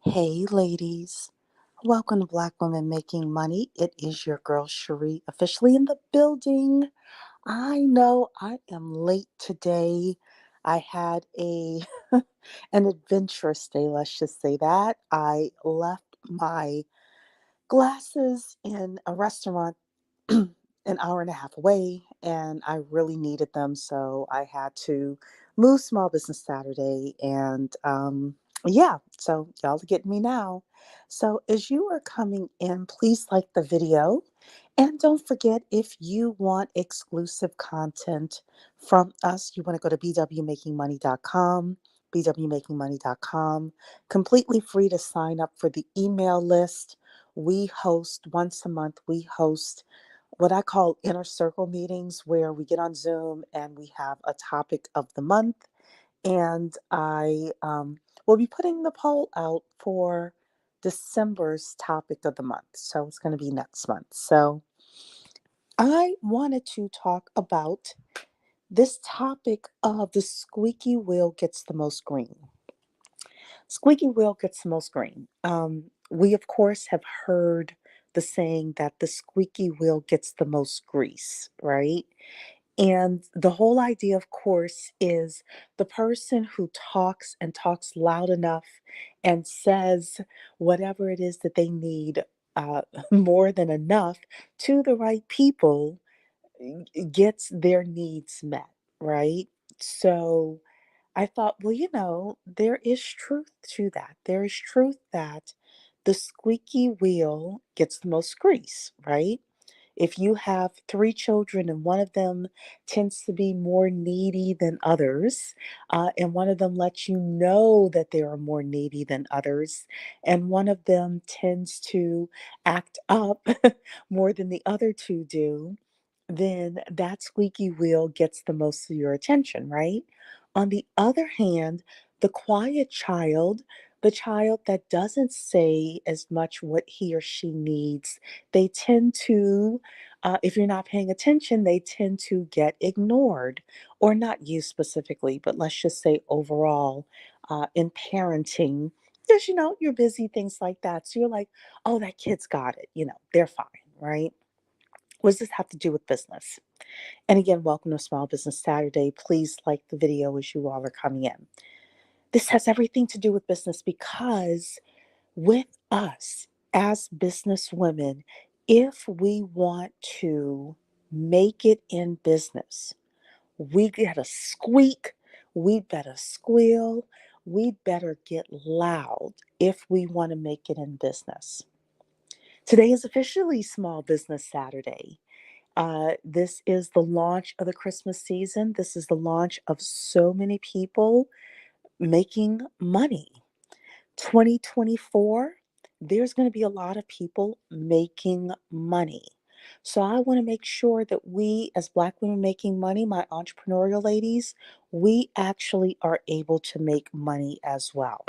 Hey, ladies. Welcome to Black Women Making Money. It is your girl, Cherie, officially in the building. I know I am late today. I had an adventurous day, let's just say that. I left my glasses in a restaurant an hour and a half away, and I really needed them. So I had to move Small Business Saturday. And yeah, so y'all are getting me now. So as you are coming in, please like the video. And don't forget, if you want exclusive content from us, you want to go to bwmakingmoney.com, bwmakingmoney.com. Completely free to sign up for the email list. We host once a month, we host what I call inner circle meetings where we get on Zoom and we have a topic of the month. And I will be putting the poll out for December's topic of the month. So it's going to be next month. So I wanted to talk about this topic of the squeaky wheel gets the most green. Squeaky wheel gets the most green. We, of course, have heard the saying that the squeaky wheel gets the most grease, right? And the whole idea, of course, is the person who talks and talks loud enough and says whatever it is that they need more than enough to the right people gets their needs met, right? So I thought, well, there is truth to that. There is truth that the squeaky wheel gets the most grease, right? If you have three children and one of them tends to be more needy than others, and one of them lets you know that they are more needy than others, and one of them tends to act up more than the other two do, then that squeaky wheel gets the most of your attention, right? On the other hand, the quiet child, the child that doesn't say as much what he or she needs, they tend to, if you're not paying attention, they tend to get ignored. Or not you specifically, but let's just say overall in parenting, because you're busy, things like that. So you're like, oh, that kid's got it. They're fine, right? What does this have to do with business? And again, welcome to Small Business Saturday. Please like the video as you all are coming in. This has everything to do with business because with us as business women, if we want to make it in business, we gotta squeak, we better squeal, we better get loud if we want to make it in business. Today is officially Small Business Saturday. This is the launch of the Christmas season. This is the launch of so many people making money. 2024, there's going to be a lot of people making money. So I want to make sure that we, as Black women making money, my entrepreneurial ladies, we actually are able to make money as well.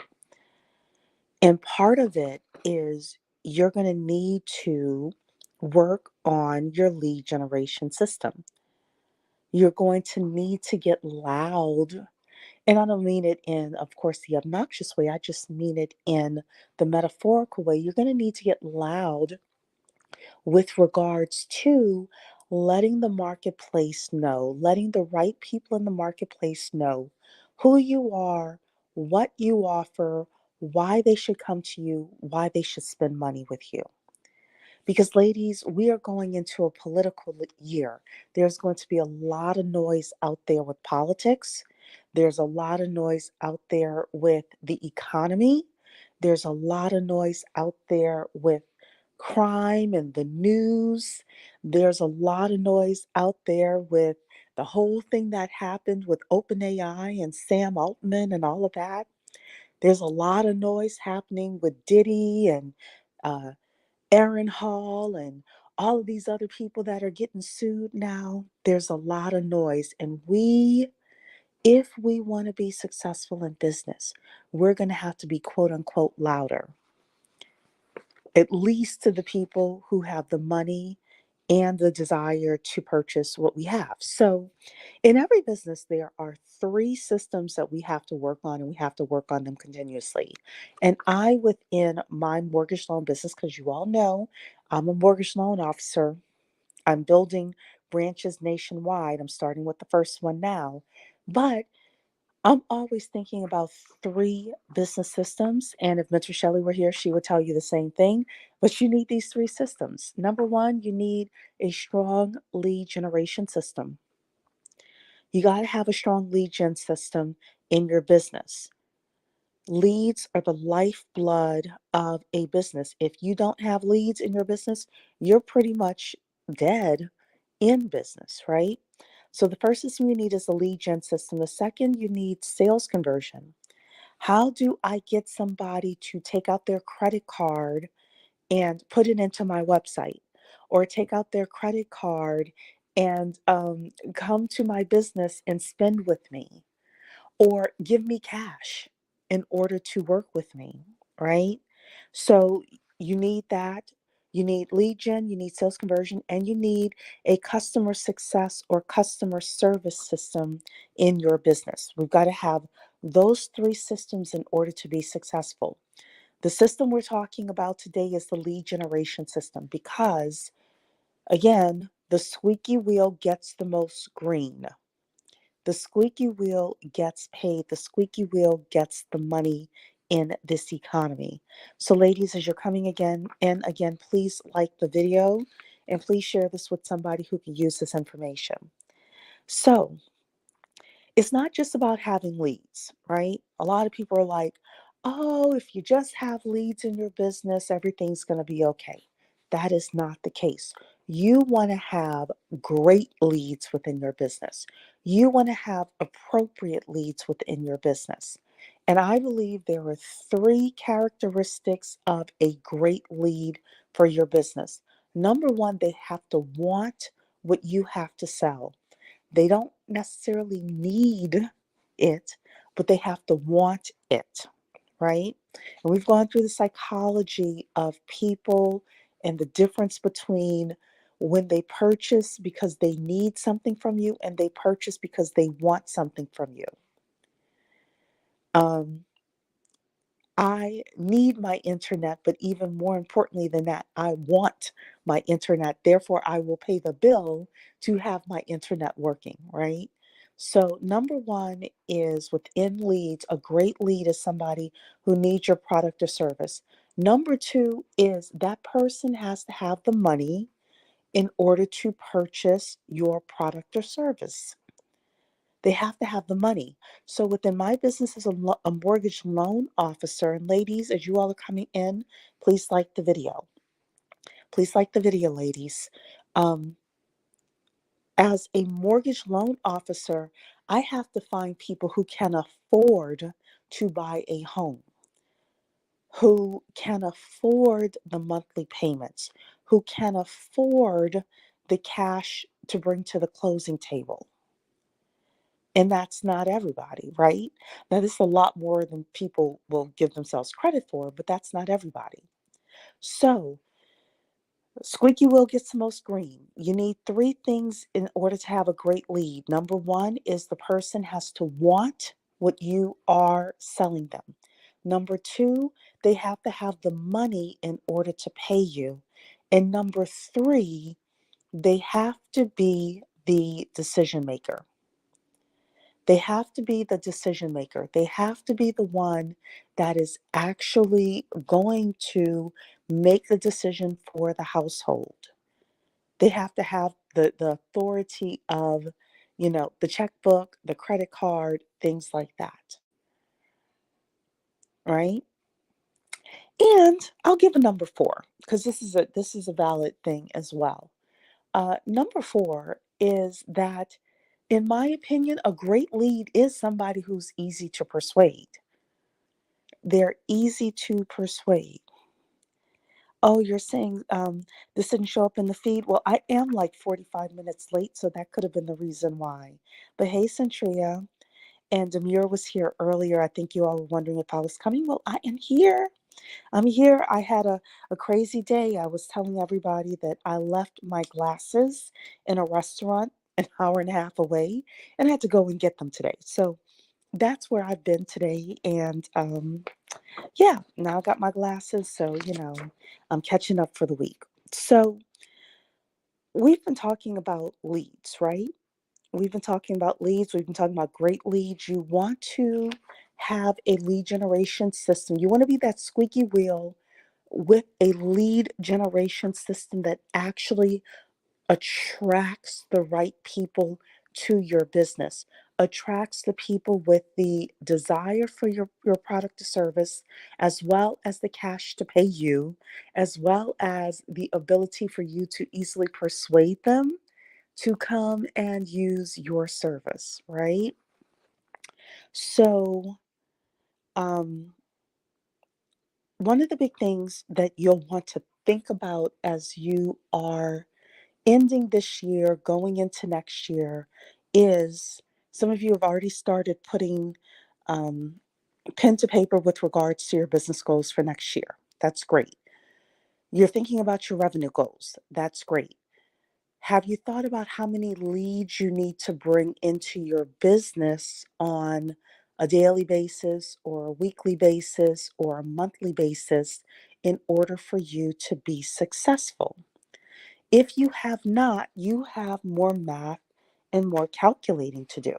And part of it is you're going to need to work on your lead generation system. You're going to need to get loud. And I don't mean it in, of course, the obnoxious way. I just mean it in the metaphorical way. You're going to need to get loud with regards to letting the marketplace know, letting the right people in the marketplace know who you are, what you offer, why they should come to you, why they should spend money with you. Because, ladies, we are going into a political year. There's going to be a lot of noise out there with politics. There's a lot of noise out there with the economy. There's a lot of noise out there with crime and the news. There's a lot of noise out there with the whole thing that happened with OpenAI and Sam Altman and all of that. There's a lot of noise happening with Diddy and uh, Aaron Hall and all of these other people that are getting sued now. There's a lot of noise. And if we want to be successful in business, we're going to have to be quote unquote louder, at least to the people who have the money and the desire to purchase what we have. So, in every business, there are three systems that we have to work on, and we have to work on them continuously. And I, within my mortgage loan business, because you all know I'm a mortgage loan officer, I'm building branches nationwide. I'm starting with the first one now. But I'm always thinking about three business systems. And if Mr. Shelley were here, she would tell you the same thing. But you need these three systems. Number one, you need a strong lead generation system. You got to have a strong lead gen system in your business. Leads are the lifeblood of a business. If you don't have leads in your business, you're pretty much dead in business, right? So the first system you need is a lead gen system. The second, you need sales conversion. How do I get somebody to take out their credit card and put it into my website, or take out their credit card and come to my business and spend with me, or give me cash in order to work with me, right? So you need that. You need lead gen, you need sales conversion, and you need a customer success or customer service system in your business. We've got to have those three systems in order to be successful. The system we're talking about today is the lead generation system because, again, the squeaky wheel gets the most green. The squeaky wheel gets paid. The squeaky wheel gets the money in this economy. So, ladies, as you're coming again and again, please like the video and please share this with somebody who can use this information. So, it's not just about having leads, right? A lot of people are like, oh, if you just have leads in your business, everything's going to be okay. That is not the case. You want to have great leads within your business. You want to have appropriate leads within your business. And I believe there are three characteristics of a great lead for your business. Number one, they have to want what you have to sell. They don't necessarily need it, but they have to want it, right? And we've gone through the psychology of people and the difference between when they purchase because they need something from you and they purchase because they want something from you. Um, I need my internet, but even more importantly than that, I want my internet. Therefore, I will pay the bill to have my internet working, right? So, number one is within leads, a great lead is somebody who needs your product or service. Number two is that person has to have the money in order to purchase your product or service. They have to have the money. So within my business as a mortgage loan officer, and ladies, as you all are coming in, please like the video. Please like the video, ladies. Um, as a mortgage loan officer, I have to find people who can afford to buy a home, who can afford the monthly payments, who can afford the cash to bring to the closing table. And that's not everybody, right? Now, this is a lot more than people will give themselves credit for, but that's not everybody. So, squeaky wheel gets the most green. You need three things in order to have a great lead. Number one is the person has to want what you are selling them. Number two, they have to have the money in order to pay you. And number three, they have to be the decision maker. They have to be the decision maker. They have to be the one that is actually going to make the decision for the household. They have to have the authority of, the checkbook, the credit card, things like that, right? And I'll give a number four because this is a valid thing as well. Number four is that, in my opinion, a great lead is somebody who's easy to persuade. They're easy to persuade. Oh, you're saying this didn't show up in the feed? Well, I am like 45 minutes late, so that could have been the reason why. But hey, Centria, and Demure was here earlier. I think you all were wondering if I was coming. Well, I am here. I'm here. I had a crazy day. I was telling everybody that I left my glasses in a restaurant an hour and a half away and I had to go and get them today. So that's where I've been today. And yeah, now I got my glasses. So, I'm catching up for the week. So we've been talking about leads, right? We've been talking about leads. We've been talking about great leads. You want to have a lead generation system. You want to be that squeaky wheel with a lead generation system that actually attracts the right people to your business, attracts the people with the desire for your product or service, as well as the cash to pay you, as well as the ability for you to easily persuade them to come and use your service, right? So, um, one of the big things that you'll want to think about as you are ending this year, going into next year, is some of you have already started putting um, pen to paper with regards to your business goals for next year. That's great. You're thinking about your revenue goals. That's great. Have you thought about how many leads you need to bring into your business on a daily basis or a weekly basis or a monthly basis in order for you to be successful? If you have not, you have more math and more calculating to do.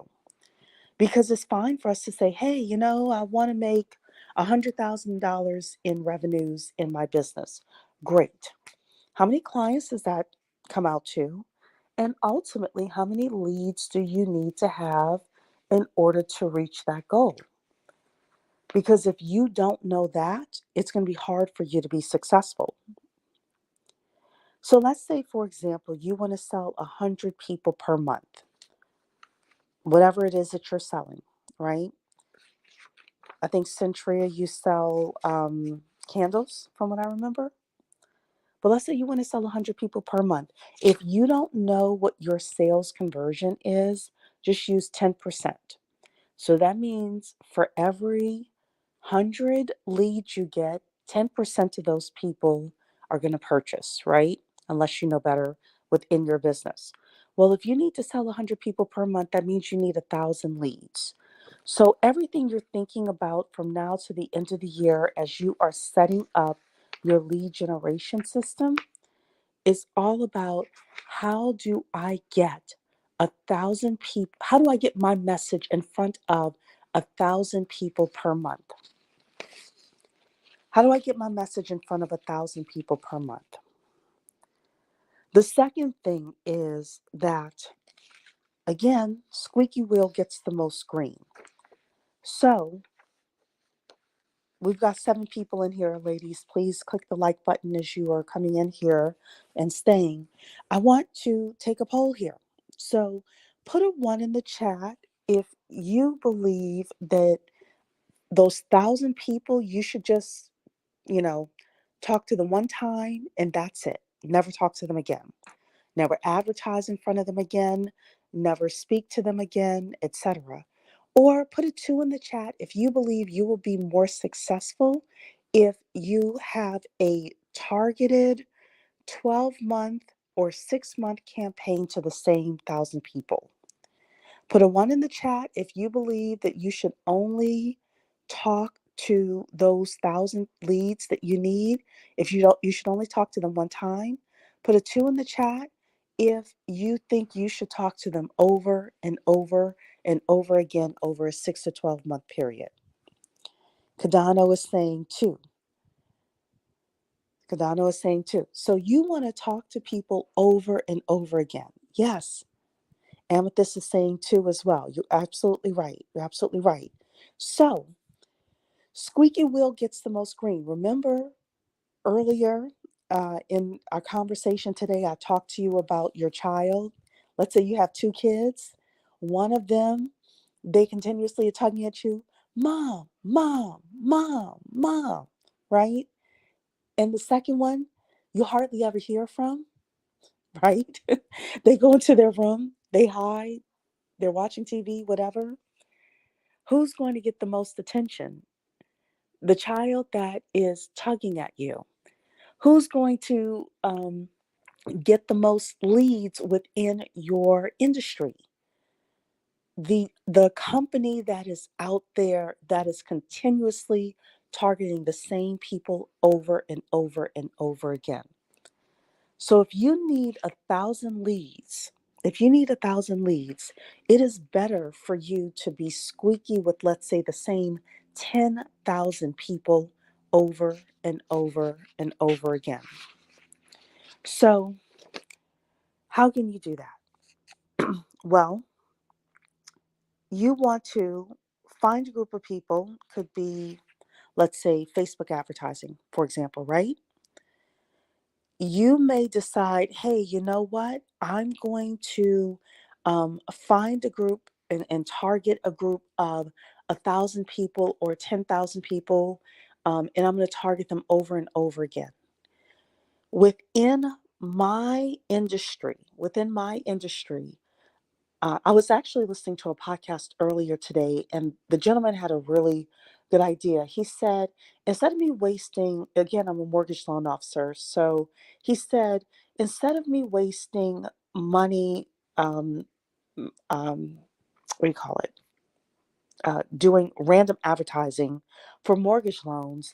Because it's fine for us to say, hey, I want to make $100,000 in revenues in my business. Great. How many clients does that come out to? And ultimately, how many leads do you need to have in order to reach that goal? Because if you don't know that, it's going to be hard for you to be successful. So let's say, for example, you want to sell 100 people per month, whatever it is that you're selling, right? I think Centria, you sell candles, from what I remember. But let's say you want to sell 100 people per month. If you don't know what your sales conversion is, just use 10%. So that means for every 100 leads you get, 10% of those people are going to purchase, right? Unless you know better within your business. Well, if you need to sell 100 people per month, that means you need 1,000 leads. So everything you're thinking about from now to the end of the year as you are setting up your lead generation system is all about how do I get 1,000 people, how do I get my message in front of 1,000 people per month? How do I get my message in front of 1,000 people per month? The second thing is that, again, squeaky wheel gets the most green. So we've got 7 people in here, ladies. Please click the like button as you are coming in here and staying. I want to take a poll here. So put a 1 in the chat if you believe that those 1,000 people, you should just, you know, talk to them one time and that's it. Never talk to them again. Never advertise in front of them again, never speak to them again, etc. Or put a 2 in the chat if you believe you will be more successful if you have a targeted 12-month or 6-month campaign to the same 1,000 people. Put a 1 in the chat if you believe that you should only talk to those 1,000 leads that you need. If you don't, you should only talk to them one time. Put a 2 in the chat if you think you should talk to them over and over and over again over a 6 to 12-month period. Kadano is saying 2. Kadano is saying 2. So you want to talk to people over and over again. Yes. Amethyst is saying 2 as well. You're absolutely right. You're absolutely right. So, squeaky wheel gets the most green. Remember earlier in our conversation today, I talked to you about your child. Let's say you have 2 kids. One of them, they continuously are tugging at you, Mom, Mom, Mom, Mom, right? And the second one, you hardly ever hear from, right? They go into their room, they hide, they're watching TV, whatever. Who's going to get the most attention? the child that is tugging at you, who's going to get the most leads within your industry. The company that is out there that is continuously targeting the same people over and over and over again. So if you need 1,000 leads, it is better for you to be squeaky with, let's say, the same 10,000 people over and over and over again. So how can you do that? Well, you want to find a group of people, could be, let's say, Facebook advertising, for example, right? You may decide, hey, you know what? I'm going to find a group and target a group of 1,000 people or 10,000 people, and I'm going to target them over and over again. Within my industry, I was actually listening to a podcast earlier today, and the gentleman had a really good idea. He said, instead of me wasting, again, I'm a mortgage loan officer. So he said, instead of me wasting money, um, what do you call it? Doing random advertising for mortgage loans,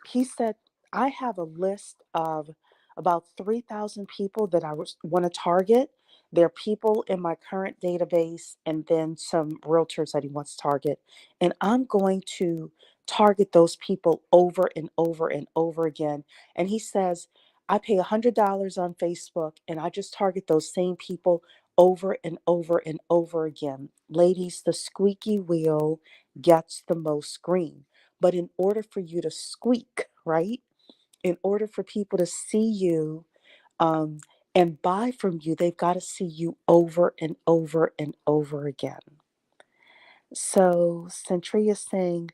he said, I have a list of about 3,000 people that I want to target. They're people in my current database and then some realtors that he wants to target. And I'm going to target those people over and over and over again. And he says, I pay $100 on Facebook and I just target those same people over and over and over again. Ladies, the squeaky wheel gets the most green. But in order for you to squeak, right? In order for people to see you um, and buy from you, they've got to see you over and over and over again. So Centria is saying,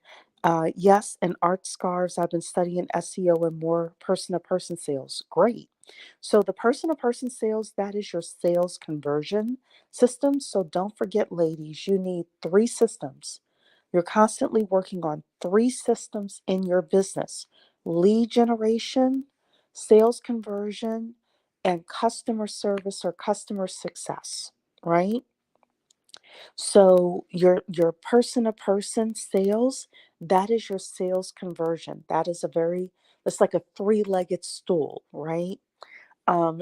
yes, and art scarves. I've been studying SEO and more person to person sales. Great. So the person to person sales, that is your sales conversion system. So don't forget, ladies, you need 3 systems. You're constantly working on 3 systems in your business: lead generation, sales conversion, and customer service or customer success, right? So your person to person sales, that is your sales conversion. That is a very, it's like a three-legged stool, right?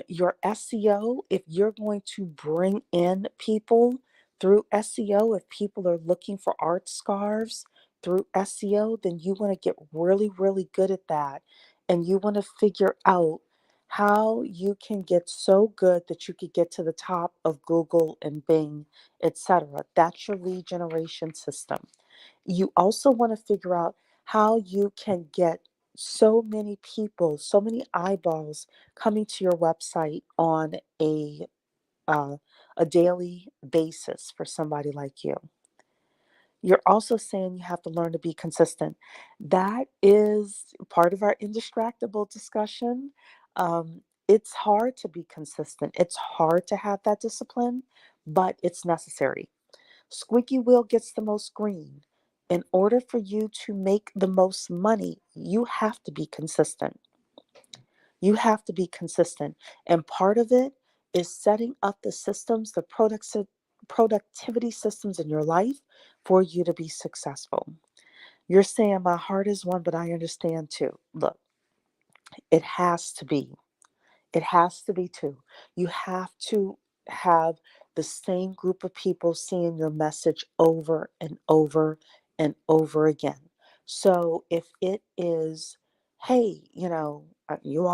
Your SEO, if you're going to bring in people through SEO, if people are looking for art scarves through SEO, then you want to get really, really good at that. And you want to figure out how you can get so good that you could get to the top of Google and Bing, etc. That's your lead generation system. You also want to figure out how you can get so many people, so many eyeballs coming to your website on uh, a daily basis for somebody like you. You're also saying you have to learn to be consistent. That is part of our indistractable discussion. It's hard to be consistent. It's hard to have that discipline, but it's necessary. Squeaky wheel gets the most green. In order for you to make the most money, you have to be consistent. You have to be consistent. And part of it is setting up the systems, the productivity systems in your life for you to be successful. You're saying my heart is one, but I understand too. Look, it has to be. It has to be too. You have to have the same group of people seeing your message over and over and over again. So if it is, hey, you all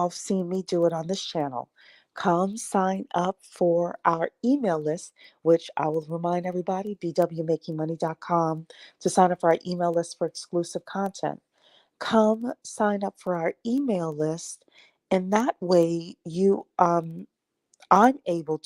have seen me do it on this channel. Come sign up for our email list, which I will remind everybody, bwmakingmoney.com, to sign up for our email list for exclusive content. Come sign up for our email list, and that way I'm able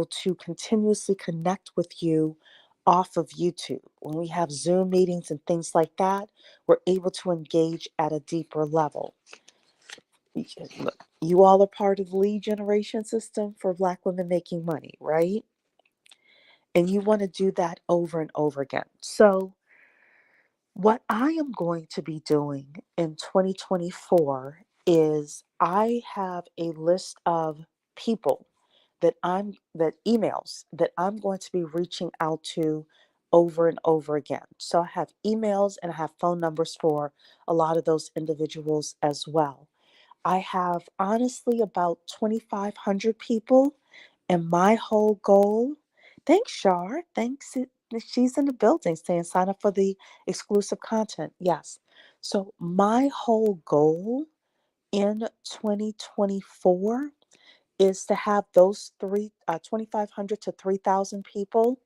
to continuously connect with you off of YouTube. When we have Zoom meetings and things like that, we're able to engage at a deeper level. Look, you all are part of the lead generation system for Black women making money, right? And you want to do that over and over again. So What I am going to be doing in 2024 is I have a list of people that emails that I'm going to be reaching out to over and over again. So I have emails and I have phone numbers for a lot of those individuals as well. I have honestly about 2,500 people, and my whole goal. Thanks, Shar. Thanks. She's in the building saying sign up for the exclusive content. Yes. So, my whole goal in 2024 is to have those 2,500 to 3,000 people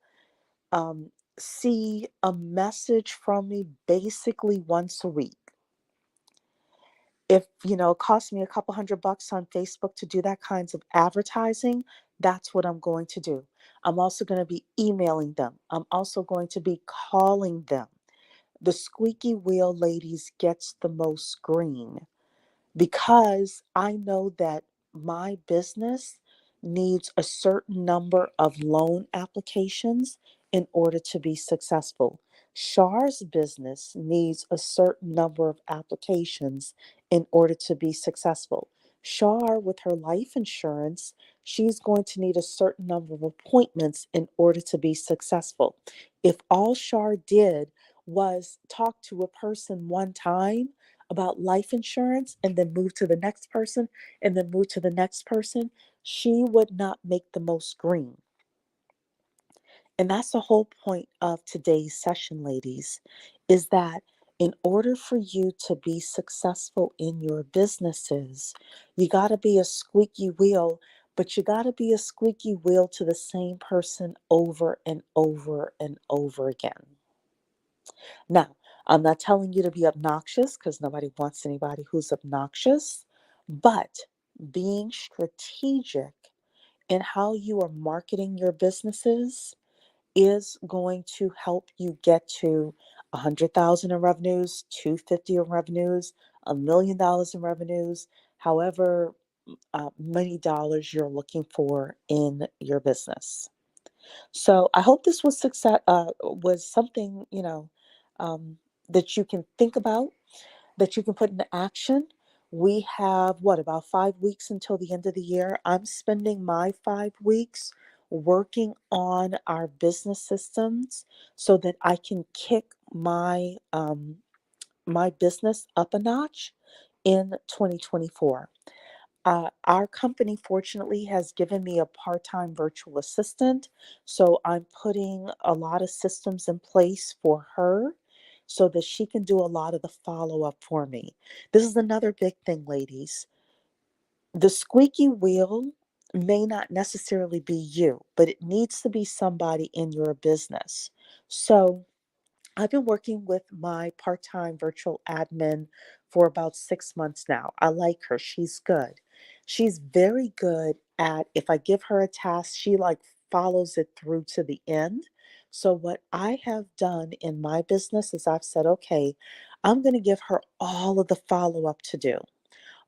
um, see a message from me basically once a week. If, it costs me a couple $100 on Facebook to do that kinds of advertising, that's what I'm going to do. I'm also going to be emailing them. I'm also going to be calling them. The squeaky wheel ladies gets the most green because I know that my business needs a certain number of loan applications in order to be successful. Char's business needs a certain number of applications in order to be successful. Char, with her life insurance, she's going to need a certain number of appointments in order to be successful. If all Char did was talk to a person one time, about life insurance and then move to the next person and then move to the next person, she would not make the most green. And that's the whole point of today's session, ladies, is that in order for you to be successful in your businesses, you got to be a squeaky wheel, but you got to be a squeaky wheel to the same person over and over and over again. Now, I'm not telling you to be obnoxious because nobody wants anybody who's obnoxious, but being strategic in how you are marketing your businesses is going to help you get to 100,000 in revenues, 250 in revenues, $1 million in revenues, however many dollars you're looking for in your business. So I hope this was was something um, that you can think about, that you can put into action. We have what, about 5 weeks until the end of the year. I'm spending my 5 weeks working on our business systems so that I can kick my business up a notch in 2024. Our company, fortunately, has given me a part time virtual assistant. So I'm putting a lot of systems in place for her so that she can do a lot of the follow up for me. This is another big thing, ladies. The squeaky wheel may not necessarily be you, but it needs to be somebody in your business. So I've been working with my part time virtual admin for about 6 months now. I like her. She's good. She's very good at, if I give her a task, she like follows it through to the end. So, what I have done in my business is I've said, okay, I'm going to give her all of the follow up to do,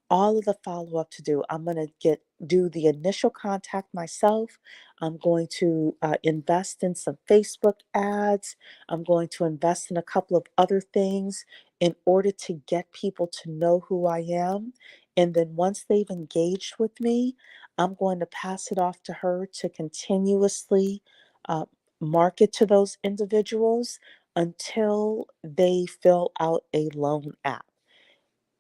all of the follow up to do. I'm going to do the initial contact myself. I'm going to invest in some Facebook ads. I'm going to invest in a couple of other things in order to get people to know who I am. And then once they've engaged with me, I'm going to pass it off to her to continuously uh, market to those individuals until they fill out a loan app.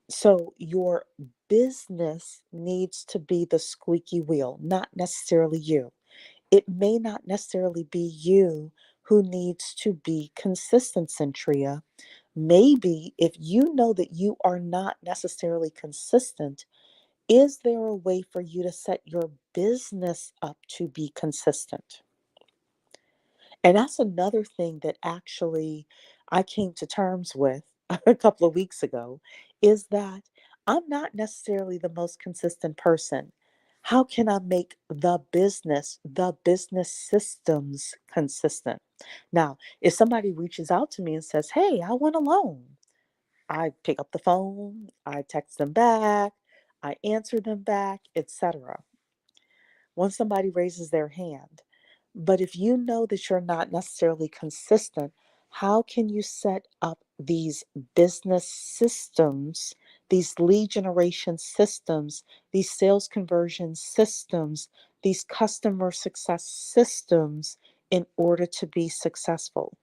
So your business needs to be the squeaky wheel, not necessarily you. It may not necessarily be you who needs to be consistent, Centria. Maybe if you know that you are not necessarily consistent, is there a way for you to set your business up to be consistent? And that's another thing that actually I came to terms with a couple of weeks ago is that I'm not necessarily the most consistent person. How can I make the business systems consistent? Now, if somebody reaches out to me and says, "Hey, I want a loan," I pick up the phone, I text them back, I answer them back, etc. Once somebody raises their hand. But if you know that you're not necessarily consistent, How can you set up these business systems, these lead generation systems, these sales conversion systems, these customer success systems in order to be successful?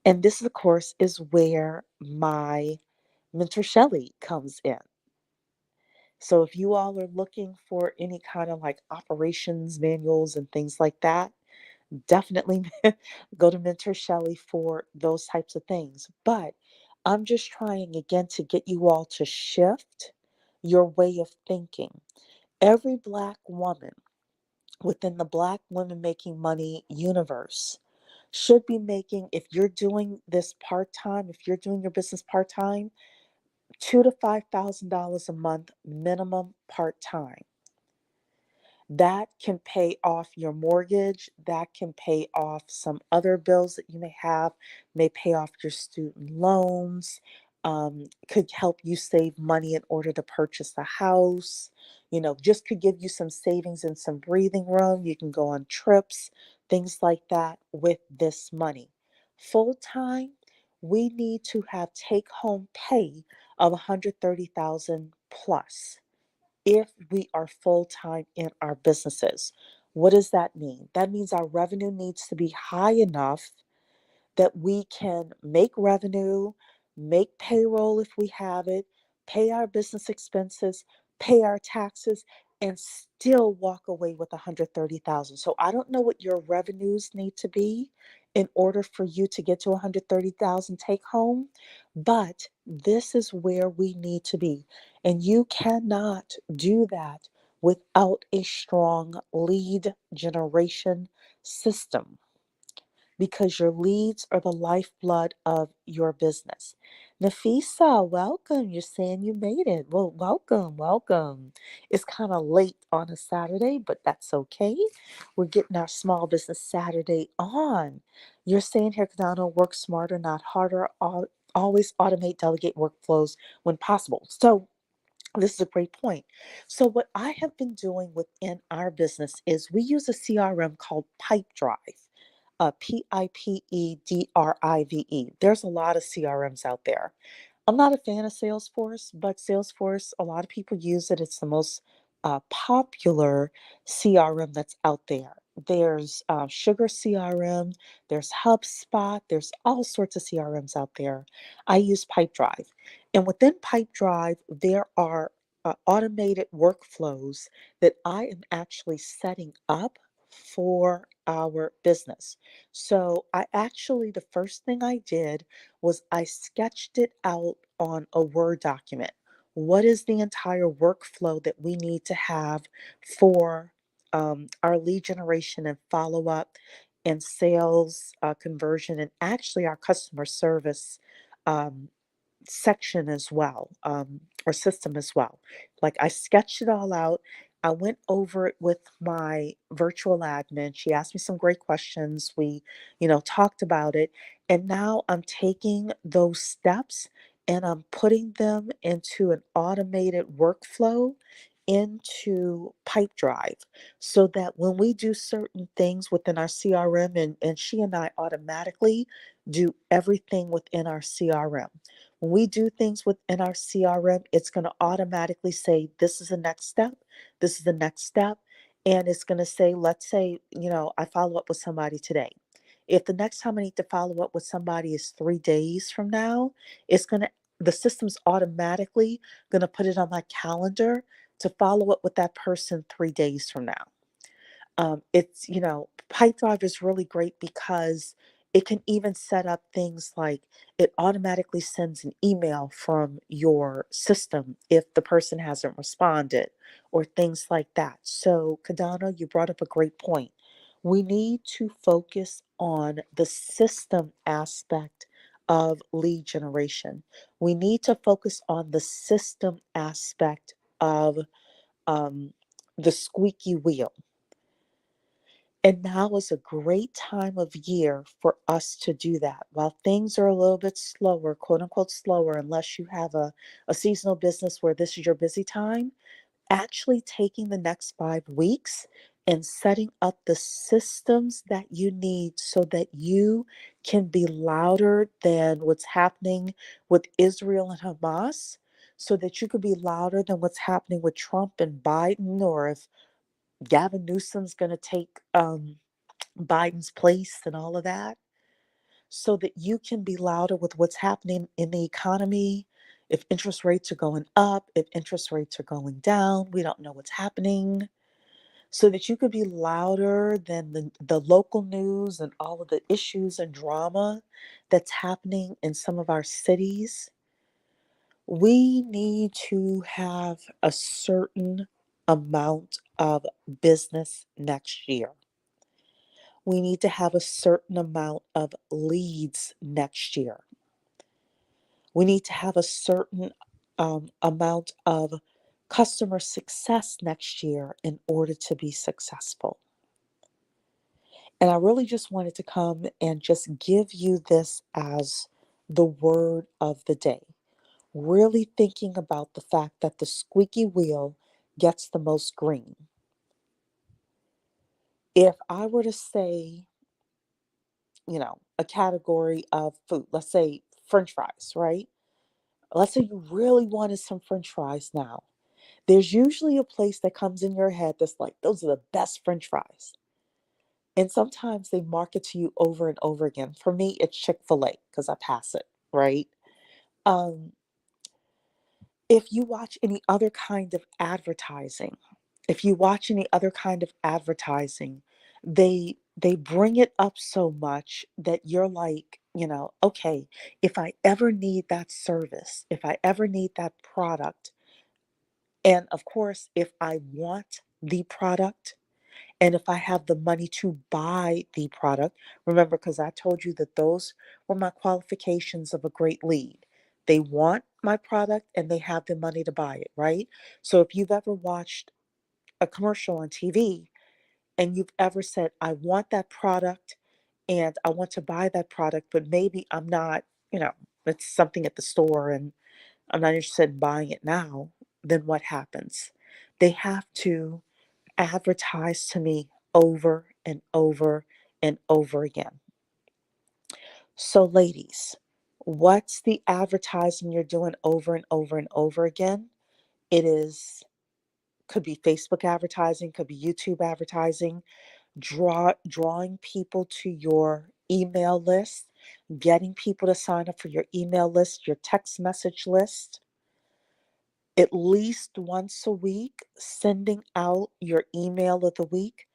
And this, of course, is where my mentor Shelly comes in. So if you all are looking for any kind of like operations manuals and things like that, definitely go to Mentor Shelley for those types of things. But I'm just trying again to get you all to shift your way of thinking. Every Black woman within the Black Women Making Money universe should be making, if you're doing this part time, if you're doing your business part time, $2,000 to $5,000 a month minimum part time. That can pay off your mortgage. That can pay off some other bills that you may have, may pay off your student loans, could help you save money in order to purchase a house, just could give you some savings and some breathing room. You can go on trips, things like that with this money. Full time, we need to have take home pay of 130,000 plus if we are full time in our businesses. What does that mean? That means our revenue needs to be high enough that we can make revenue, make payroll if we have it, pay our business expenses, pay our taxes, and still walk away with 130,000. So I don't know what your revenues need to be in order for you to get to 130,000 take home, but this is where we need to be. And you cannot do that without a strong lead generation system because your leads are the lifeblood of your business. Nafisa, welcome. You're saying you made it. Well, welcome, welcome. It's kind of late on a Saturday, but that's okay. We're getting our small business Saturday on. You're saying here, Kadano, work smarter, not harder. Always automate, delegate workflows when possible. So this is a great point. So, what I have been doing within our business is we use a CRM called Pipedrive, Pipedrive. There's a lot of CRMs out there. I'm not a fan of Salesforce, but Salesforce, a lot of people use it. It's the most popular CRM that's out there. There's Sugar CRM, there's HubSpot, there's all sorts of CRMs out there. I use Pipedrive. And within Pipedrive, there are automated workflows that I am actually setting up for our business. So I actually, the first thing I did was I sketched it out on a Word document. What is the entire workflow that we need to have for our lead generation and follow up and sales conversion and actually our customer service um, section as well, or system as well. Like I sketched it all out. I went over it with my virtual admin. She asked me some great questions. We, talked about it. And now I'm taking those steps and I'm putting them into an automated workflow into Pipedrive so that when we do certain things within our CRM, and she and I automatically do everything within our CRM. When we do things within our CRM, it's going to automatically say, this is the next step. This is the next step. And it's going to say, let's say, I follow up with somebody today. If the next time I need to follow up with somebody is 3 days from now, the system's automatically going to put it on my calendar to follow up with that person 3 days from now. Pipedrive is really great because it can even set up things like it automatically sends an email from your system if the person hasn't responded or things like that. So, Kadana, you brought up a great point. We need to focus on the system aspect of lead generation. We need to focus on the system aspect of um, the squeaky wheel. And now is a great time of year for us to do that. While things are a little bit slower, quote unquote slower, unless you have a seasonal business where this is your busy time, actually taking the next 5 weeks and setting up the systems that you need so that you can be louder than what's happening with Israel and Hamas, so that you could be louder than what's happening with Trump and Biden, or if Gavin Newsom's going to take Biden's place and all of that, so that you can be louder with what's happening in the economy. If interest rates are going up, if interest rates are going down, we don't know what's happening, so that you could be louder than the local news and all of the issues and drama that's happening in some of our cities. We need to have a certain amount of business next year. We need to have a certain amount of leads next year. We need to have a certain amount of customer success next year in order to be successful. And I really just wanted to come and just give you this as the word of the day. Really thinking about the fact that the squeaky wheel gets the most green. If I were to say, a category of food, let's say French fries, right? Let's say you really wanted some French fries now. There's usually a place that comes in your head that's like, those are the best French fries. And sometimes they market to you over and over again. For me, it's Chick-fil-A because I pass it, right? Um, if you watch any other kind of advertising, if you watch any other kind of advertising, they bring it up so much that you're like, okay, if I ever need that service, if I ever need that product, and of course, if I want the product, and if I have the money to buy the product, remember, because I told you that those were my qualifications of a great lead. They want my product and they have the money to buy it, right? So if you've ever watched a commercial on TV and you've ever said, I want that product and I want to buy that product, but maybe I'm not, you know, it's something at the store and I'm not interested in buying it now, then what happens? They have to advertised to me over and over and over again. So, ladies, what's the advertising you're doing over and over and over again? It is, could be Facebook advertising, could be YouTube advertising, drawing people to your email list, getting people to sign up for your email list, your text message list, at least once a week, sending out your email of the week.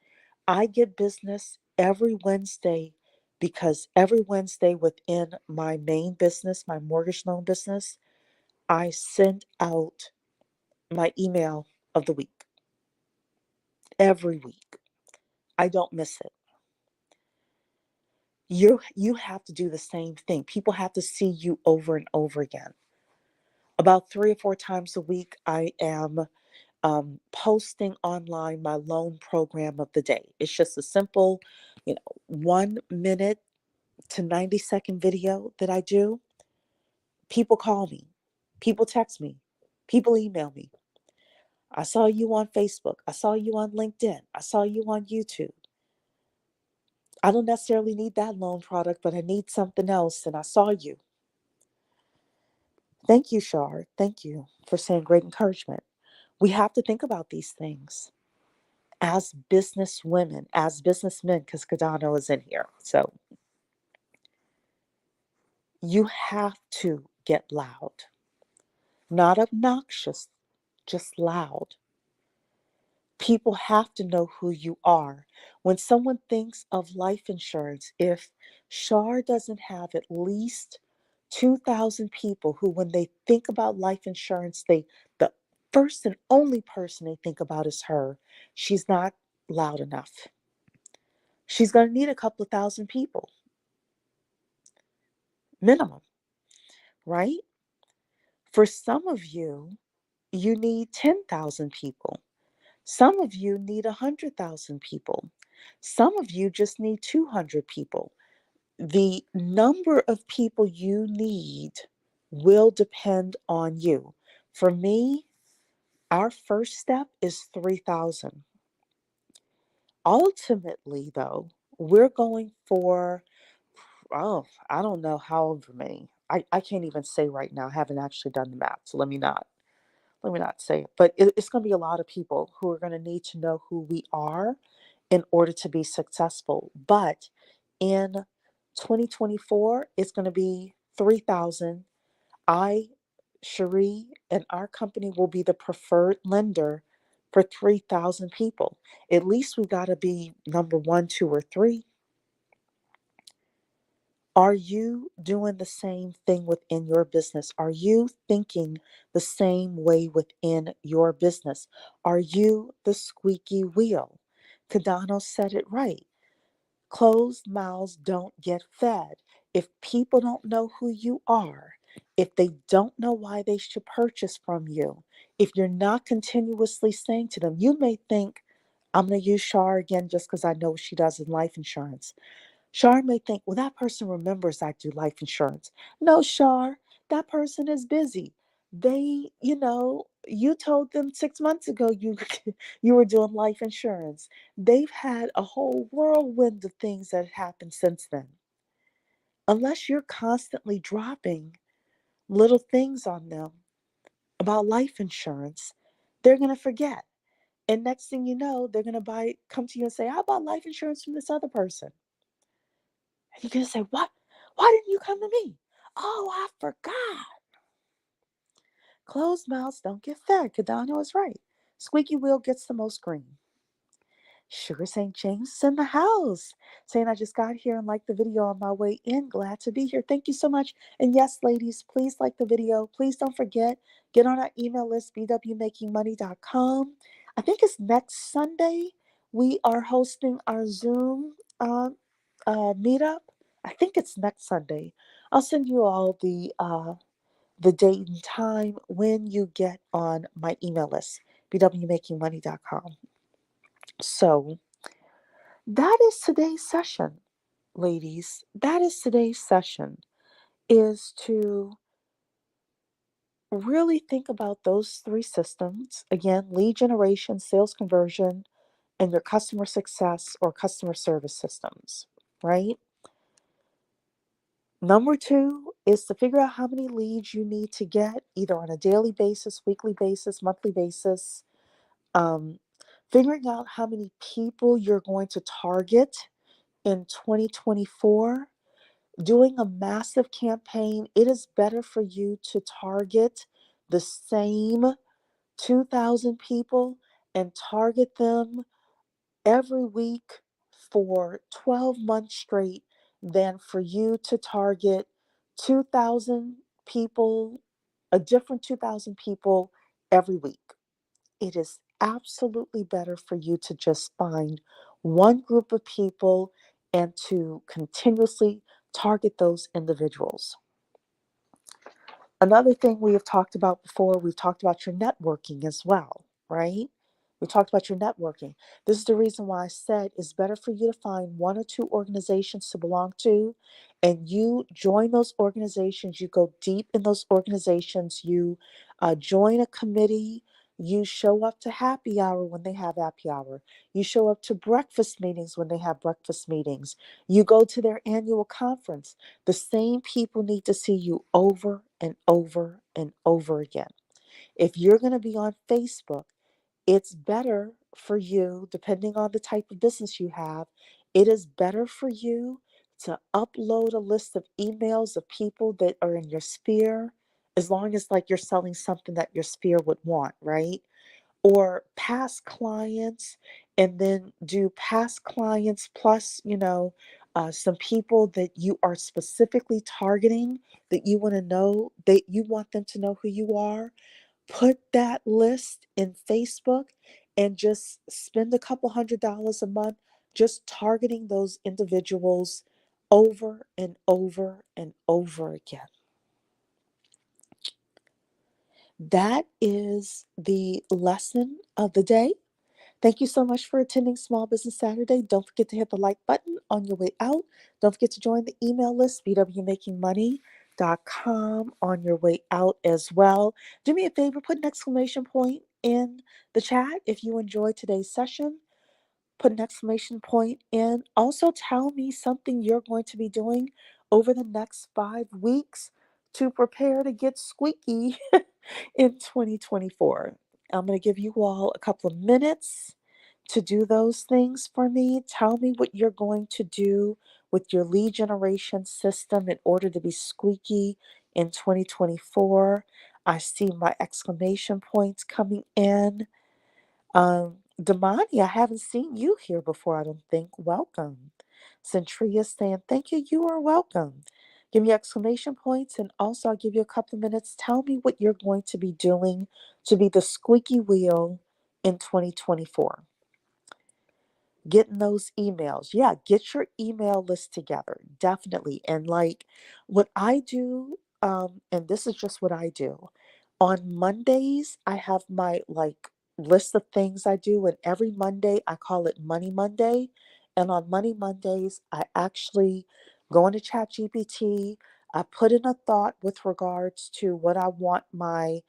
I get business every Wednesday because every Wednesday within my main business, my mortgage loan business, I send out my email of the week every week. I don't miss it. You have to do the same thing. People have to see you over and over again. About 3 or 4 times a week, I am posting online my loan program of the day. It's just a simple, 1 minute to 90-second video that I do. People call me, people text me, people email me. I saw you on Facebook. I saw you on LinkedIn. I saw you on YouTube. I don't necessarily need that loan product, but I need something else. And I saw you. Thank you, Shar. Thank you for saying great encouragement. We have to think about these things as business women, as businessmen, because Kadano is in here. So you have to get loud, not obnoxious, just loud. People have to know who you are. When someone thinks of life insurance, if Shar doesn't have at least 2,000 people who, when they think about life insurance, the first and only person they think about is her, she's not loud enough. She's going to need a couple of thousand people, minimum, right? For some of you, you need 10,000 people. Some of you need 100,000 people. Some of you just need 200 people. The number of people you need will depend on you. For me, our first step is 3,000. Ultimately, though, we're going for, oh, I don't know however many. I can't even say right now. I haven't actually done the math, so let me not say it. But it's going to be a lot of people who are going to need to know who we are in order to be successful. But in 2024, it's going to be 3,000. I, Cherie, and our company will be the preferred lender for 3,000 people. At least we got to be number one, two, or three. Are you doing the same thing within your business? Are you thinking the same way within your business? Are you the squeaky wheel? Cadano said it right. Closed mouths don't get fed. If people don't know who you are, if they don't know why they should purchase from you, if you're not continuously saying to them, you may think, I'm going to use Shar again just because I know what she does in life insurance. Shar may think, well, that person remembers I do life insurance. No, Shar, that person is busy. You told them 6 months ago you you were doing life insurance. They've had a whole whirlwind of things that have happened since then. Unless you're constantly dropping little things on them about life insurance, they're gonna forget. And next thing you know, they're gonna come to you and say, I bought life insurance from this other person. And you're going to say, what? Why didn't you come to me? Oh, I forgot. Closed mouths don't get fed. Cadano is right. Squeaky wheel gets the most green. Sugar St. James is in the house. Saying I just got here and liked the video on my way in. Glad to be here. Thank you so much. And yes, ladies, please like the video. Please don't forget, get on our email list, bwmakingmoney.com. I think it's next Sunday. We are hosting our Zoom meetup. I think it's next Sunday. I'll send you all the date and time when you get on my email list, bwmakingmoney.com. So that is today's session, ladies. That is today's session, is to really think about those three systems. Again, lead generation, sales conversion, and your customer success or customer service systems, right? Number two is to figure out how many leads you need to get, either on a daily basis, weekly basis, monthly basis. Um, Figuring out how many people you're going to target in 2024. Doing a massive campaign, it is better for you to target the same 2,000 people and target them every week for 12 months straight than for you to target 2,000 people, a different 2,000 people every week. It is absolutely better for you to just find one group of people and to continuously target those individuals. Another thing we have talked about before, we've talked about your networking as well, right? We talked about your networking. This is the reason why I said it's better for you to find one or two organizations to belong to, and you join those organizations. You go deep in those organizations. You join a committee. You show up to happy hour when they have happy hour. You show up to breakfast meetings when they have breakfast meetings. You go to their annual conference. The same people need to see you over and over and over again. If you're going to be on Facebook, it's better for you, depending on the type of business you have, it is better for you to upload a list of emails of people that are in your sphere, as long as like you're selling something that your sphere would want, right? Or past clients, and then do past clients plus, some people that you are specifically targeting, that you want to know, that you want them to know who you are. Put that list in Facebook and just spend a couple $100 a month just targeting those individuals over and over and over again. That is the lesson of the day. Thank you so much for attending Small Business Saturday. Don't forget to hit the like button on your way out. Don't forget to join the email list, bwmakingmoney.com, on your way out as well. Do me a favor, put an exclamation point in the chat if you enjoyed today's session. Put an exclamation point in. Also, tell me something you're going to be doing over the next 5 weeks to prepare to get squeaky in 2024. I'm going to give you all a couple of minutes to do those things for me. Tell me what you're going to do with your lead generation system in order to be squeaky in 2024. I see my exclamation points coming in. Damani, I haven't seen you here before, I don't think. Welcome. Centria saying, thank you. You are welcome. Give me exclamation points, and also I'll give you a couple of minutes. Tell me what you're going to be doing to be the squeaky wheel in 2024. Getting those emails. Yeah, get your email list together. Definitely. And like what I do, and this is just what I do. On Mondays, I have my like list of things I do, and every Monday I call it Money Monday. And on Money Mondays, I actually go into ChatGPT. I put in a thought with regards to what I want my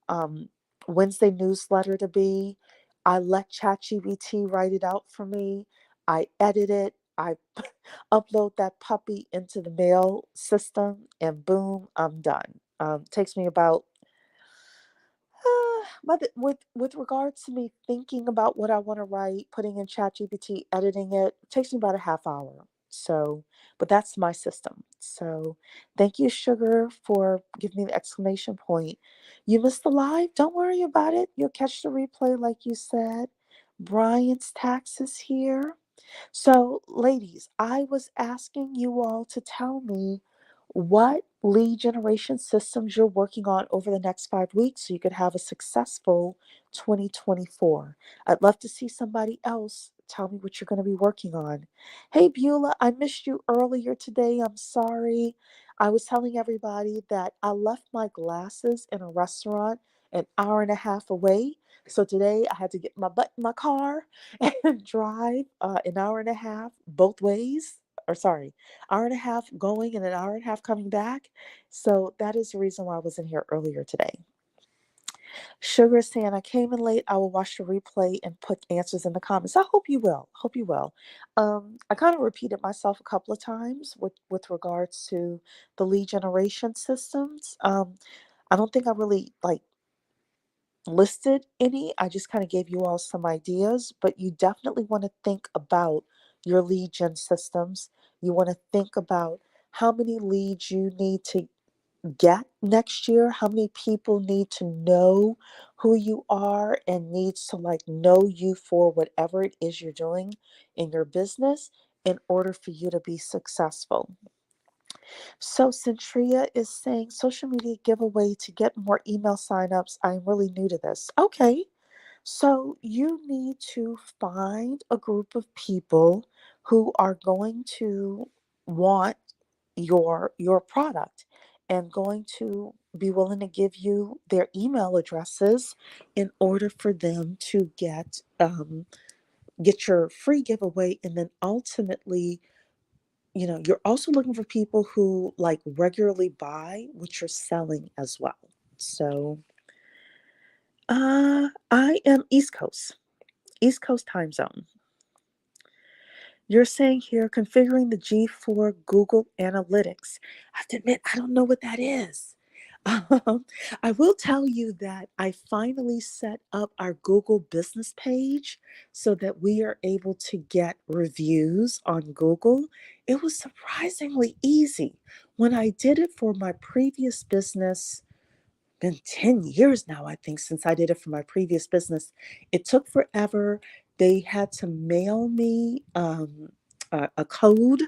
um, Wednesday newsletter to be. I let ChatGPT write it out for me. I edit it. I upload that puppy into the mail system, and boom, I'm done. Takes me about but with regards to me thinking about what I want to write, putting in ChatGPT, editing it, takes me about a half hour. So, but that's my system. So, thank you, Sugar, for giving me the exclamation point. You missed the live? Don't worry about it. You'll catch the replay, like you said. Brian's taxes here. So, ladies, I was asking you all to tell me what lead generation systems you're working on over the next 5 weeks so you could have a successful 2024. I'd love to see somebody else tell me what you're going to be working on. Hey, Beulah, I missed you earlier today. I'm sorry. I was telling everybody that I left my glasses in a restaurant an hour and a half away. So today I had to get my butt in my car and drive an hour and a half both ways. Or sorry, hour and a half going and an hour and a half coming back. So that is the reason why I was in here earlier today. Sugar is saying, I came in late. I will watch the replay and put answers in the comments. I hope you will. Hope you will. I kind of repeated myself a couple of times with regards to the lead generation systems. I don't think I really like listed any. I just kind of gave you all some ideas, but you definitely want to think about your lead gen systems. You want to think about how many leads you need to get next year, how many people need to know who you are and needs to like know you for whatever it is you're doing in your business in order for you to be successful. So Centria is saying social media giveaway to get more email signups. I'm really new to this. Okay. So you need to find a group of people who are going to want your product and going to be willing to give you their email addresses in order for them to get your free giveaway. And then ultimately, you're also looking for people who like regularly buy what you're selling as well. So I am East Coast time zone. You're saying here configuring the G4 Google Analytics. I have to admit, I don't know what that is. I will tell you that I finally set up our Google business page so that we are able to get reviews on Google. It was surprisingly easy. When I did it for my previous business, been 10 years now, I think, since I did it for my previous business. It took forever. They had to mail me a code.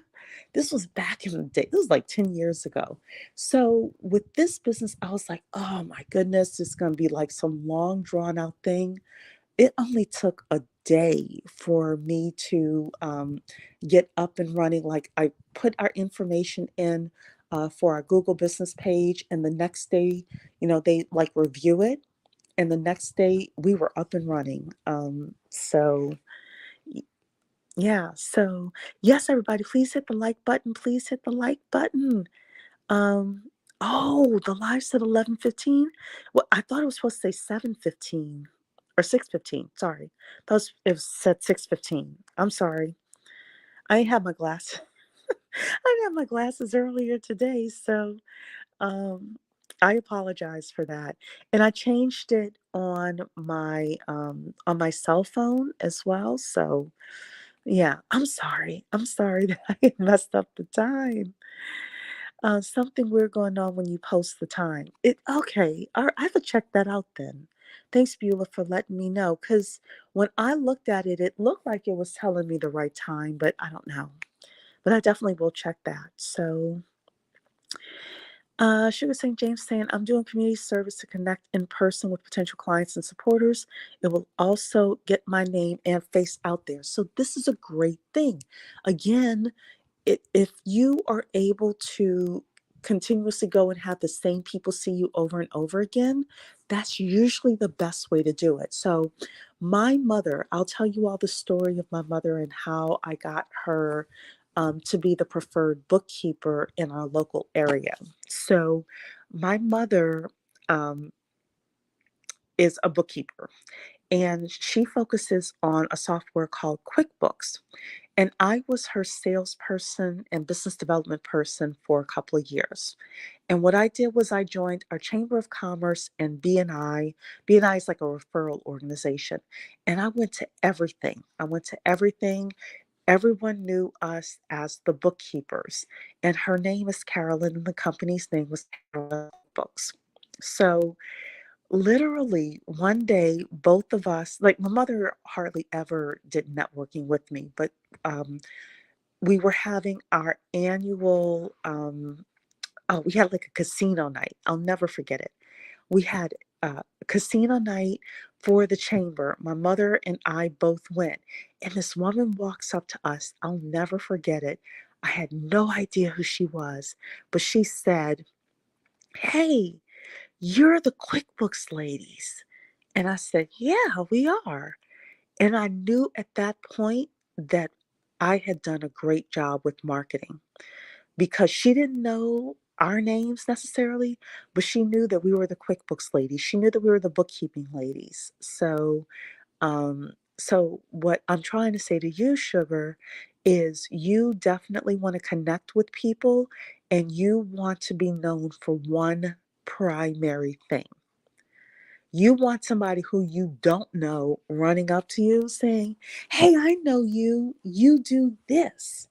This was back in the day. This was like 10 years ago. So with this business, I was like, oh my goodness, it's going to be like some long drawn out thing. It only took a day for me to get up and running. Like I put our information in for our Google business page, and the next day, they like review it, and the next day we were up and running. Yeah. So yes, everybody, please hit the like button. Please hit the like button. Um, oh, the live said 11:15. Well, I thought it was supposed to say 7:15 or 6:15. Sorry, it was said 6:15. I'm sorry. I didn't have my glass. I didn't have my glasses earlier today, so um, I apologize for that. And I changed it on my cell phone as well. So yeah, I'm sorry. I'm sorry that I messed up the time. Something weird going on when you post the time. It okay. All right, I have to check that out then. Thanks, Beulah, for letting me know. Because when I looked at it, it looked like it was telling me the right time, but I don't know. But I definitely will check that. So, Sugar St. James saying, I'm doing community service to connect in person with potential clients and supporters. It will also get my name and face out there. So, this is a great thing. Again, if you are able to continuously go and have the same people see you over and over again, that's usually the best way to do it. So, my mother, I'll tell you all the story of my mother and how I got her to be the preferred bookkeeper in our local area. So, my mother um, is a bookkeeper and she focuses on a software called QuickBooks. And I was her salesperson and business development person for a couple of years. And what I did was I joined our Chamber of Commerce and BNI. BNI is like a referral organization. And I went to everything. I went to everything. Everyone knew us as the bookkeepers. And her name is Carolyn, and the company's name was Carolyn Books. So literally one day, both of us, like my mother hardly ever did networking with me, but um, we were having our annual we had like a casino night. I'll never forget it. We had a casino night for the chamber. My mother and I both went, and this woman walks up to us. I'll never forget it. I had no idea who she was, but she said, "Hey, you're the QuickBooks ladies." And I said, "Yeah, we are." And I knew at that point that I had done a great job with marketing because she didn't know our names necessarily, but she knew that we were the QuickBooks ladies. She knew that we were the bookkeeping ladies. So what I'm trying to say to you, Sugar, is you definitely want to connect with people and you want to be known for one primary thing. You want somebody who you don't know running up to you saying, "Hey, I know you. You do this."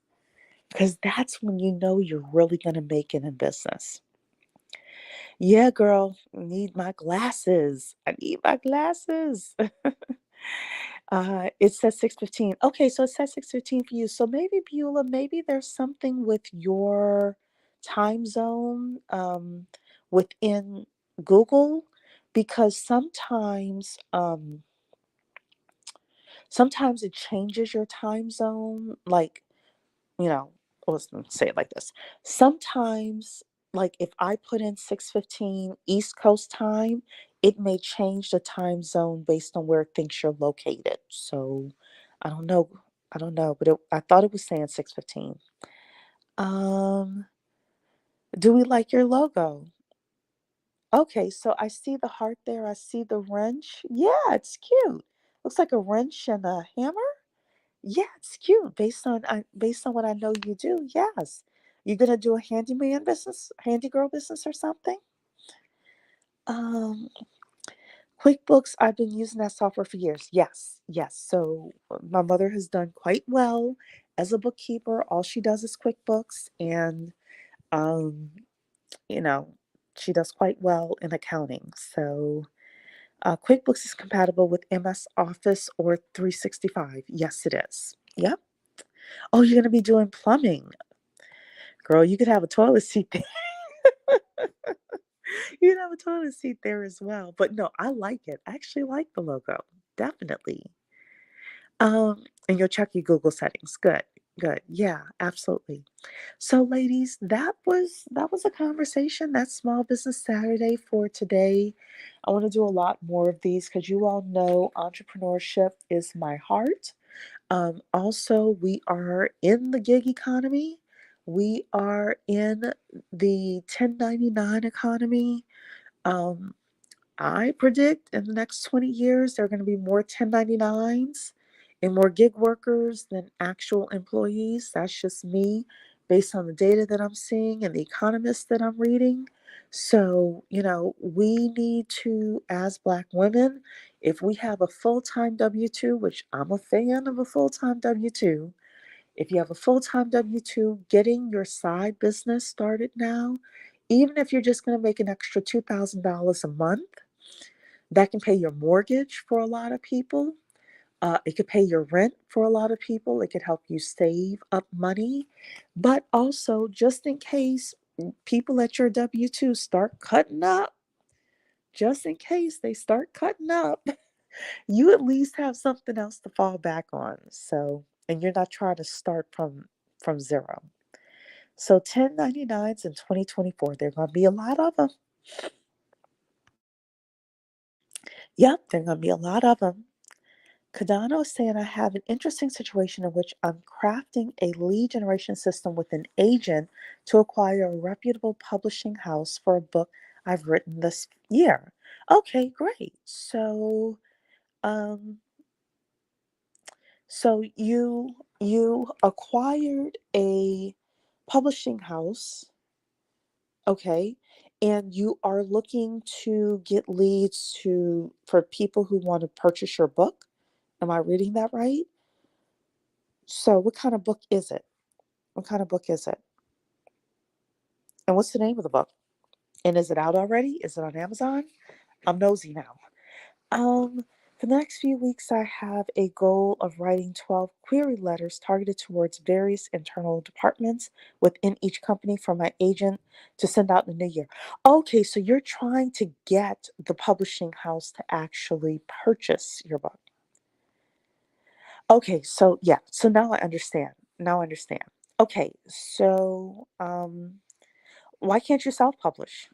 Because that's when you know you're really going to make it in business. Yeah, girl, need my glasses. I need my glasses. It says 6:15. Okay, so it says 6:15 for you. So maybe Beulah, maybe there's something with your time zone within Google because sometimes it changes your time zone. Like, you know, let's say it like this. Sometimes, like if I put in 6:15 East Coast time, it may change the time zone based on where it thinks you're located. So I don't know. I don't know, but I thought it was saying 6:15. Um, do we like your logo? Okay, so I see the heart there. I see the wrench. Yeah, it's cute. Looks like a wrench and a hammer. Yeah, it's cute based on what I know you do. Yes. You gonna do a handyman business, handy girl business or something? Um, QuickBooks, I've been using that software for years. Yes, yes. So my mother has done quite well as a bookkeeper. All she does is QuickBooks and um, you know, she does quite well in accounting. So QuickBooks is compatible with MS Office or 365. Yes, it is. Yep. Oh, you're gonna be doing plumbing. Girl, you could have a toilet seat there. You could have a toilet seat there as well. But no, I like it. I actually like the logo. Definitely. And you'll check your Google settings. Good. Good. Yeah, absolutely. So ladies, that was a conversation. That's Small Business Saturday for today. I want to do a lot more of these because you all know entrepreneurship is my heart. Also, we are in the gig economy. We are in the 1099 economy. Um, I predict in the next 20 years, there are going to be more 1099s and more gig workers than actual employees. That's just me based on the data that I'm seeing and the economists that I'm reading. So, we need to, as Black women, if we have a full time W 2, which I'm a fan of a full time W 2, if you have a full time W 2, getting your side business started now, even if you're just going to make an extra $2,000 a month, that can pay your mortgage for a lot of people. It could pay your rent for a lot of people. It could help you save up money. But also, just in case people at your W 2 start cutting up, just in case they start cutting up, you at least have something else to fall back on. So, and you're not trying to start from zero. So 1099s in 2024, there are going to be a lot of them. Yep, there are going to be a lot of them. Kadano is saying, I have an interesting situation in which I'm crafting a lead generation system with an agent to acquire a reputable publishing house for a book I've written this year. Okay, great. Um, so you acquired a publishing house, okay, and you are looking to get leads to for people who want to purchase your book. Am I reading that right? So, what kind of book is it? What kind of book is it? And what's the name of the book? And is it out already? Is it on Amazon? I'm nosy now. Um, for the next few weeks, I have a goal of writing 12 query letters targeted towards various internal departments within each company for my agent to send out in the new year. Okay, so you're trying to get the publishing house to actually purchase your book. Okay, so yeah, so now I understand. Now I understand. Okay, so why can't you self-publish?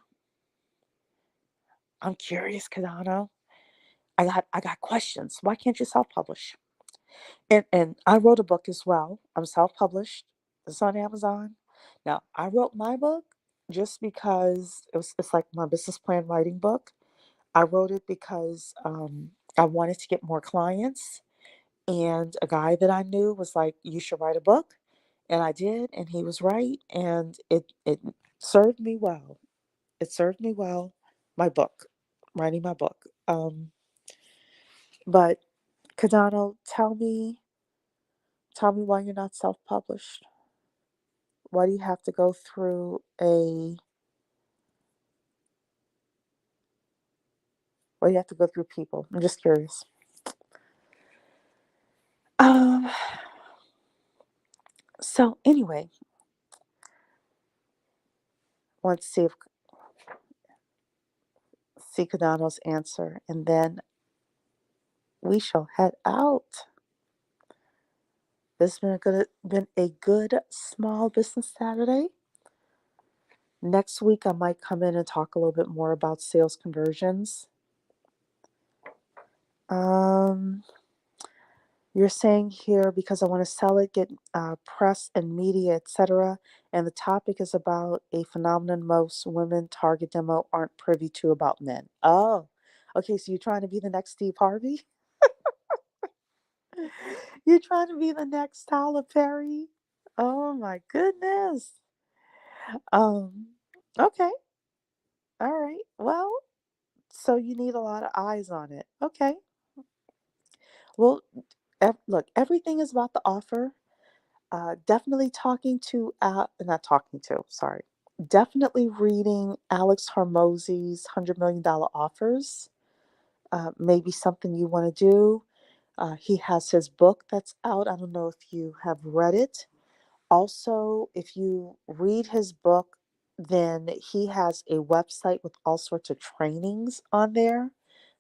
I'm curious, Kadano. I got questions. Why can't you self-publish? And I wrote a book as well. I'm self-published. It's on Amazon. Now, I wrote my book just because it's like my business plan writing book. I wrote it because I wanted to get more clients. And a guy that I knew was like, you should write a book. And I did, and he was right. And it served me well. It served me well, my book, writing my book. But Kadano, tell me why you're not self-published. Why do you have to go through a why do you have to go through people? I'm just curious. Um, so anyway, let's see Kadano's answer, and then we shall head out. This has been a good small business Saturday. Next week I might come in and talk a little bit more about sales conversions. Um, you're saying here because I want to sell it, get press and media, etc. And the topic is about a phenomenon most women target demo aren't privy to about men. Oh, okay. So you're trying to be the next Steve Harvey? You're trying to be the next Tyler Perry? Oh my goodness. Um, okay. All right. Well, so you need a lot of eyes on it. Okay. Well, look, everything is about the offer. Definitely not talking to, sorry. Definitely reading Alex Hormozzi's $100 million offers. Maybe something you want to do. He has his book that's out. I don't know if you have read it. Also, if you read his book, then he has a website with all sorts of trainings on there.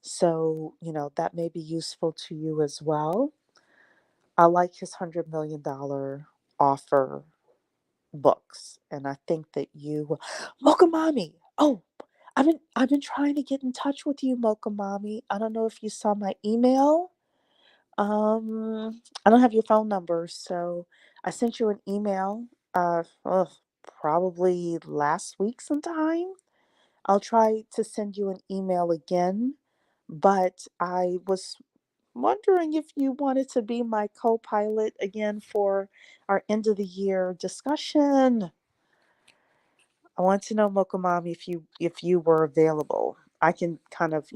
So, that may be useful to you as well. I like his $100 million offer books, and I think that you Mocha Mommy. Oh, I've been trying to get in touch with you, Mocha Mommy. I don't know if you saw my email. I don't have your phone number, so I sent you an email probably last week sometime. I'll try to send you an email again, but I was wondering if you wanted to be my co-pilot again for our end of the year discussion. I want to know, Mokomami, if you were available. I can kind of,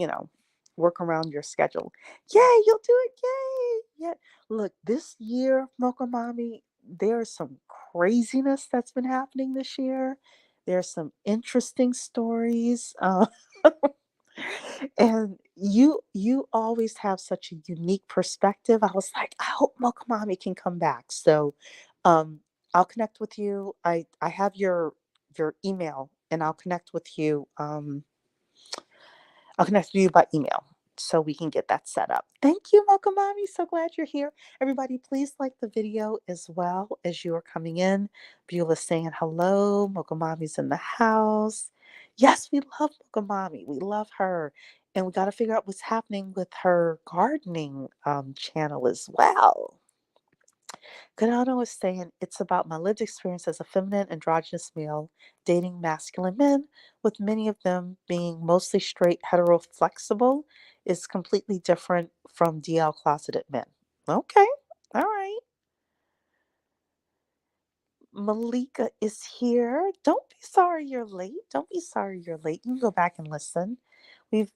work around your schedule. Yay, you'll do it. Yay. Yeah. Look, this year, Mokomami, there's some craziness that's been happening this year. There's some interesting stories. And you always have such a unique perspective. I was like, I hope Mokomami can come back. So um I'll connect with you. I have your email and I'll connect with you by email so we can get that set up. Thank you, Mokomami. So glad you're here. Everybody, please like the video as well as you are coming in. Beulah's saying hello. Mokomami's in the house. Yes, we love Mokomami. We love her. And we got to figure out what's happening with her gardening channel as well. Ganano is saying it's about my lived experience as a feminine androgynous male dating masculine men, with many of them being mostly straight, hetero, flexible, is completely different from DL closeted men. Okay, all right. Malika is here. Don't be sorry you're late. Don't be sorry you're late. You can go back and listen. We've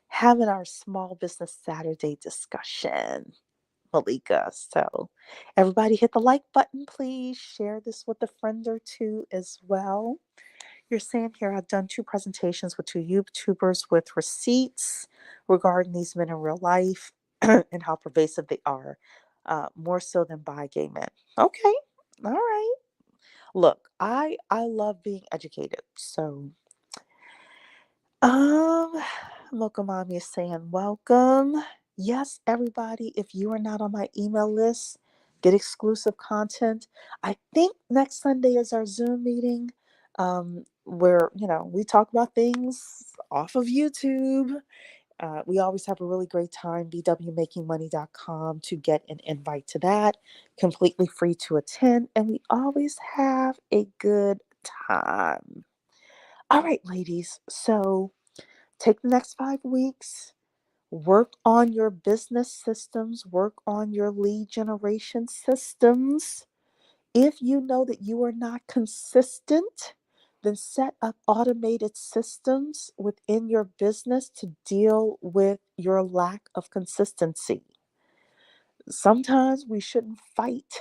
having our small business Saturday discussion. Malika. So, everybody hit the like button, please. Share this with a friend or two as well. You're saying here, I've done two presentations with two YouTubers with receipts regarding these men in real life and how pervasive they are, more so than bi gay men. Okay, all right. Look, I love being educated. So, um, Mokomami is saying welcome. Yes, everybody, if you are not on my email list, get exclusive content. I think next Sunday is our Zoom meeting, where, we talk about things off of YouTube. We always have a really great time. bwmakingmoney.com to get an invite to that. Completely free to attend. And we always have a good time. All right, ladies. So, take the next 5 weeks, work on your business systems, work on your lead generation systems. If you know that you are not consistent, then set up automated systems within your business to deal with your lack of consistency. Sometimes we shouldn't fight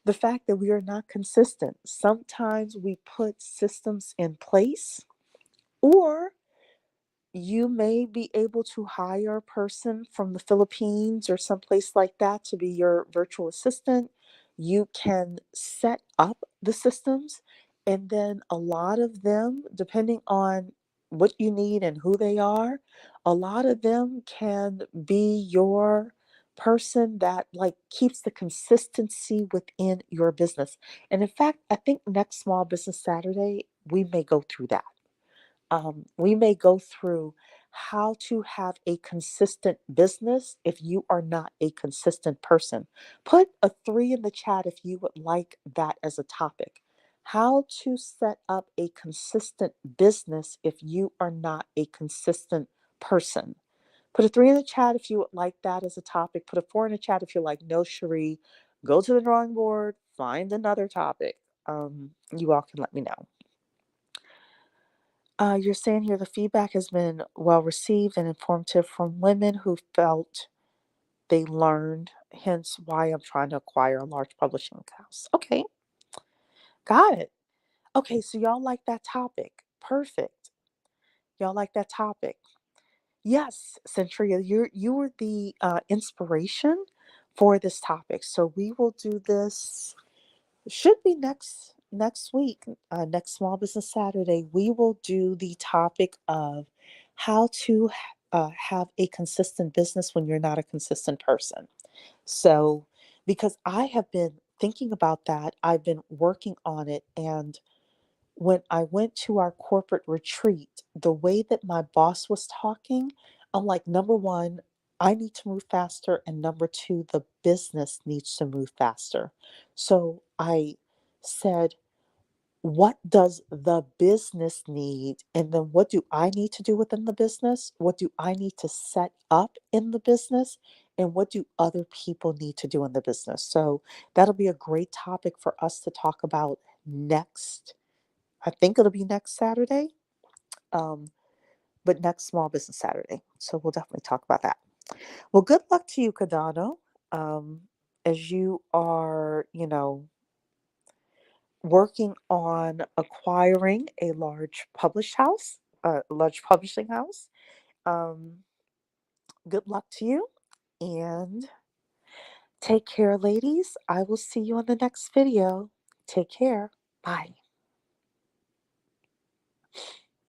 the fact that we are not consistent. Sometimes we put systems in place, or you may be able to hire a person from the Philippines or someplace like that to be your virtual assistant. You can set up the systems, and then a lot of them, depending on what you need and who they are, a lot of them can be your person that like keeps the consistency within your business. And in fact, I think next Small Business Saturday, we may go through that. We may go through how to have a consistent business if you are not a consistent person. Put a 3 in the chat if you would like that as a topic. How to set up a consistent business if you are not a consistent person. Put a 3 in the chat if you would like that as a topic. Put a 4 in the chat if you're like, no, Cherie, go to the drawing board, find another topic. You all can let me know. You're saying here the feedback has been well received and informative from women who felt they learned, hence why I'm trying to acquire a large publishing house. Okay, got it. Okay, so y'all like that topic. Perfect. Y'all like that topic. Yes, Centria, you were the inspiration for this topic. So we will do this. Should be next week, next Small Business Saturday. We will do the topic of how to have a consistent business when you're not a consistent person. So, because I have been thinking about that, I've been working on it, and when I went to our corporate retreat, the way that my boss was talking, I'm like, number one, I need to move faster. And number two, the business needs to move faster. So I said, What does the business need? And then what do I need to do within the business? What do I need to set up in the business? And what do other people need to do in the business? So that'll be a great topic for us to talk about next. I think it'll be next Saturday, um, but next Small Business Saturday. So we'll definitely talk about that. Well, good luck to you, Kadano, as you are, working on acquiring a large publishing house. Um, Good luck to you and take care, ladies. I will see you on the next video. Take care. Bye.